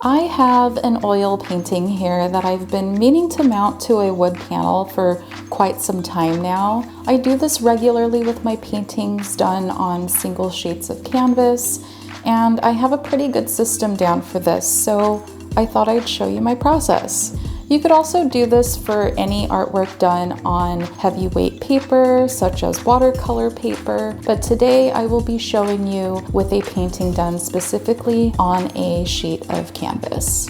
I have an oil painting here that I've been meaning to mount to a wood panel for quite some time now. I do this regularly with my paintings done on single sheets of canvas, and I have a pretty good system down for this, so I thought I'd show you my process. You could also do this for any artwork done on heavyweight paper, such as watercolor paper, but today I will be showing you with a painting done specifically on a sheet of canvas.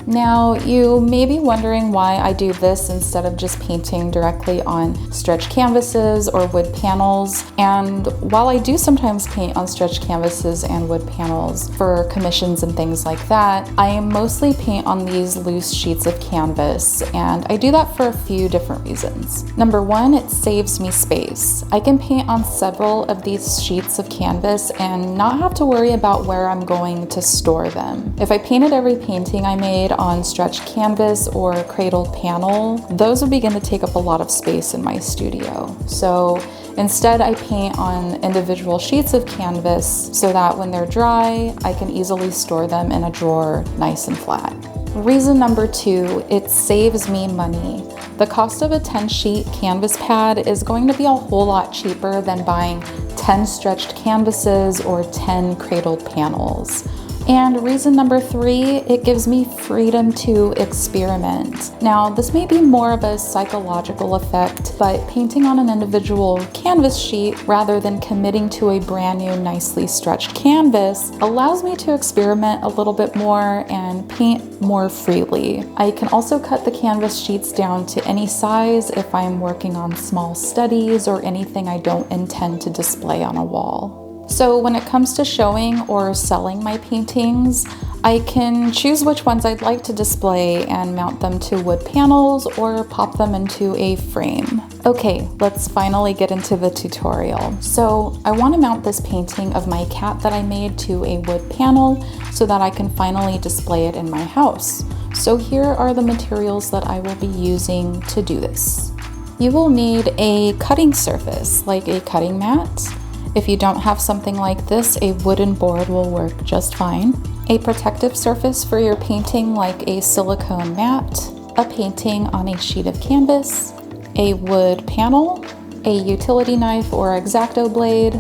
Now, you may be wondering why I do this instead of just painting directly on stretched canvases or wood panels. And while I do sometimes paint on stretched canvases and wood panels for commissions and things like that, I mostly paint on these loose sheets of canvas, and I do that for a few different reasons. Number one, it saves me space. I can paint on several of these sheets of canvas and not have to worry about where I'm going to store them. If I painted every painting I made on stretched canvas or cradled panel, those would begin to take up a lot of space in my studio. So instead, I paint on individual sheets of canvas so that when they're dry, I can easily store them in a drawer nice and flat. Reason number two, it saves me money. The cost of a 10-sheet canvas pad is going to be a whole lot cheaper than buying 10 stretched canvases or 10 cradled panels. And reason number three, it gives me freedom to experiment. Now, this may be more of a psychological effect, but painting on an individual canvas sheet rather than committing to a brand new, nicely stretched canvas allows me to experiment a little bit more and paint more freely. I can also cut the canvas sheets down to any size if I'm working on small studies or anything I don't intend to display on a wall. So when it comes to showing or selling my paintings, I can choose which ones I'd like to display and mount them to wood panels or pop them into a frame. Okay, let's finally get into the tutorial. So I want to mount this painting of my cat that I made to a wood panel so that I can finally display it in my house. So here are the materials that I will be using to do this. You will need a cutting surface, like a cutting mat. If you don't have something like this, a wooden board will work just fine. A protective surface for your painting like a silicone mat, a painting on a sheet of canvas, a wood panel, a utility knife or X-Acto blade,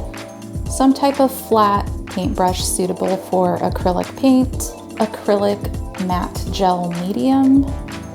some type of flat paintbrush suitable for acrylic paint, acrylic matte gel medium,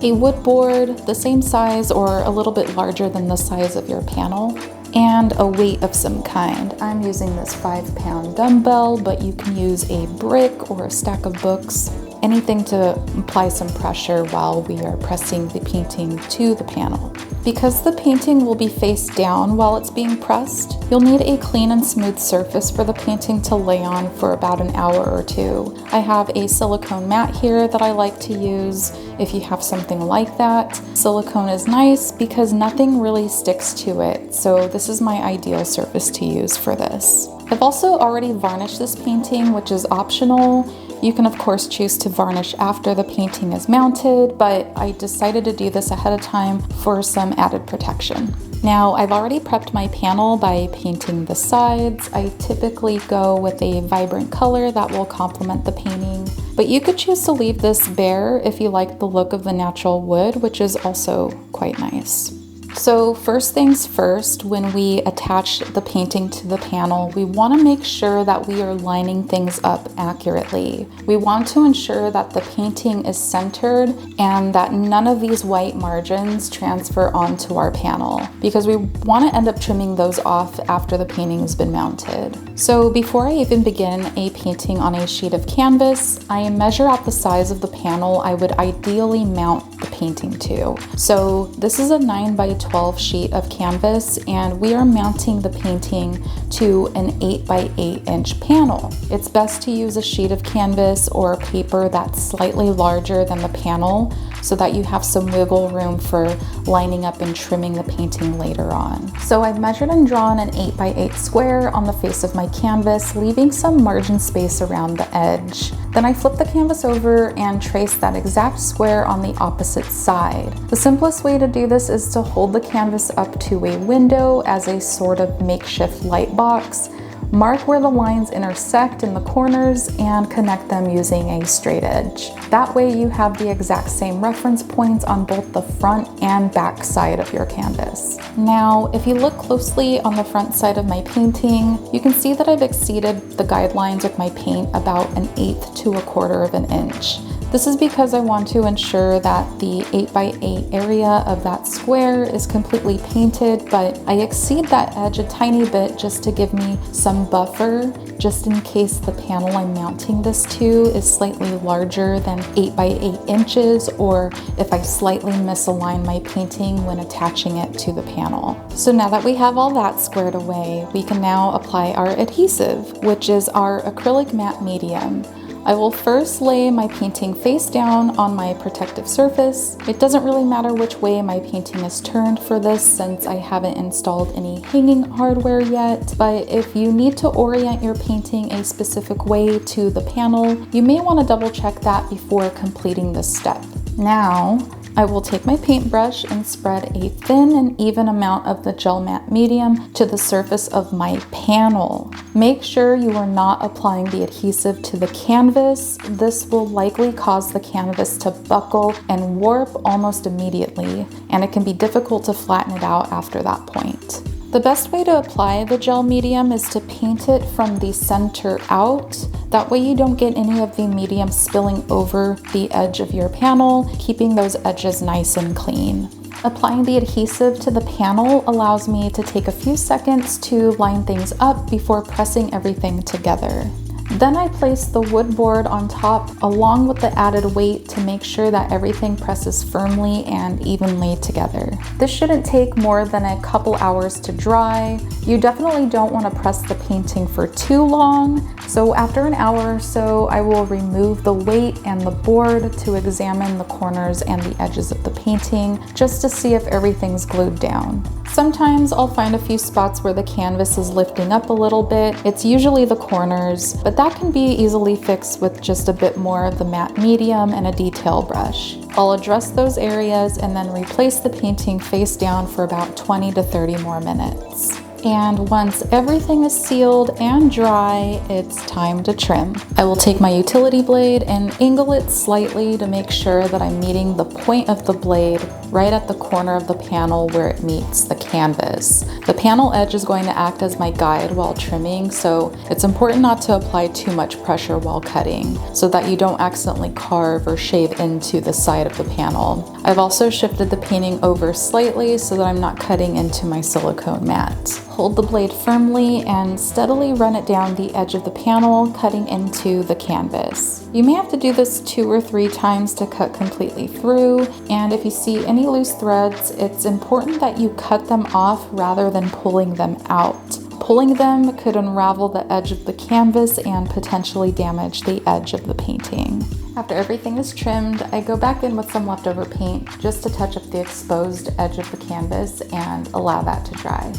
a wood board the same size or a little bit larger than the size of your panel, and a weight of some kind. I'm using this 5-pound dumbbell, but you can use a brick or a stack of books, anything to apply some pressure while we are pressing the painting to the panel. Because the painting will be face down while it's being pressed, you'll need a clean and smooth surface for the painting to lay on for about an hour or two. I have a silicone mat here that I like to use if you have something like that. Silicone is nice because nothing really sticks to it, so this is my ideal surface to use for this. I've also already varnished this painting, which is optional. You can of course choose to varnish after the painting is mounted, but I decided to do this ahead of time for some added protection. Now, I've already prepped my panel by painting the sides. I typically go with a vibrant color that will complement the painting, but you could choose to leave this bare if you like the look of the natural wood, which is also quite nice. So first things first, when we attach the painting to the panel, we want to make sure that we are lining things up accurately. We want to ensure that the painting is centered and that none of these white margins transfer onto our panel, because we want to end up trimming those off after the painting has been mounted. So before I even begin a painting on a sheet of canvas, I measure out the size of the panel I would ideally mount the painting to. So this is a 9 by 12 sheet of canvas, and we are mounting the painting to an 8 by 8 inch panel. It's best to use a sheet of canvas or paper that's slightly larger than the panel so that you have some wiggle room for lining up and trimming the painting later on. So I've measured and drawn an 8x8 square on the face of my canvas, leaving some margin space around the edge. Then I flip the canvas over and trace that exact square on the opposite side. The simplest way to do this is to hold the canvas up to a window as a sort of makeshift light box. Mark where the lines intersect in the corners and connect them using a straight edge. That way you have the exact same reference points on both the front and back side of your canvas. Now, if you look closely on the front side of my painting, you can see that I've exceeded the guidelines with my paint about 1/8 to 1/4 of an inch. This is because I want to ensure that the 8x8 area of that square is completely painted, but I exceed that edge a tiny bit just to give me some buffer, just in case the panel I'm mounting this to is slightly larger than 8x8 inches, or if I slightly misalign my painting when attaching it to the panel. So now that we have all that squared away, we can now apply our adhesive, which is our acrylic matte medium. I will first lay my painting face down on my protective surface. It doesn't really matter which way my painting is turned for this, since I haven't installed any hanging hardware yet, but if you need to orient your painting a specific way to the panel, you may want to double check that before completing this step. Now, I will take my paintbrush and spread a thin and even amount of the gel matte medium to the surface of my panel. Make sure you are not applying the adhesive to the canvas. This will likely cause the canvas to buckle and warp almost immediately, and it can be difficult to flatten it out after that point. The best way to apply the gel medium is to paint it from the center out. That way you don't get any of the medium spilling over the edge of your panel, keeping those edges nice and clean. Applying the adhesive to the panel allows me to take a few seconds to line things up before pressing everything together. Then I place the wood board on top along with the added weight to make sure that everything presses firmly and evenly together. This shouldn't take more than a couple hours to dry. You definitely don't want to press the painting for too long, so after an hour or so, I will remove the weight and the board to examine the corners and the edges of the painting just to see if everything's glued down. Sometimes I'll find a few spots where the canvas is lifting up a little bit. It's usually the corners, but that can be easily fixed with just a bit more of the matte medium and a detail brush. I'll address those areas and then replace the painting face down for about 20 to 30 more minutes. And once everything is sealed and dry, it's time to trim. I will take my utility blade and angle it slightly to make sure that I'm meeting the point of the blade right at the corner of the panel where it meets the canvas. The panel edge is going to act as my guide while trimming, so it's important not to apply too much pressure while cutting so that you don't accidentally carve or shave into the side of the panel. I've also shifted the painting over slightly so that I'm not cutting into my silicone mat. Hold the blade firmly and steadily run it down the edge of the panel, cutting into the canvas. You may have to do this 2 or 3 times to cut completely through, and if you see any loose threads, it's important that you cut them off rather than pulling them out. Pulling them could unravel the edge of the canvas and potentially damage the edge of the painting. After everything is trimmed, I go back in with some leftover paint just to touch up the exposed edge of the canvas and allow that to dry.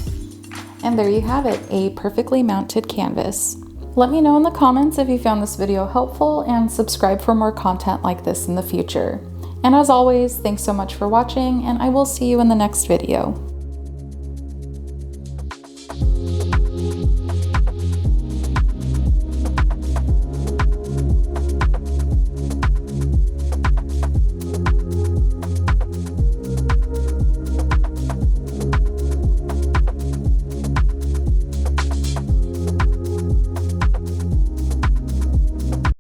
And there you have it, a perfectly mounted canvas. Let me know in the comments if you found this video helpful, and subscribe for more content like this in the future. And as always, thanks so much for watching, and I will see you in the next video.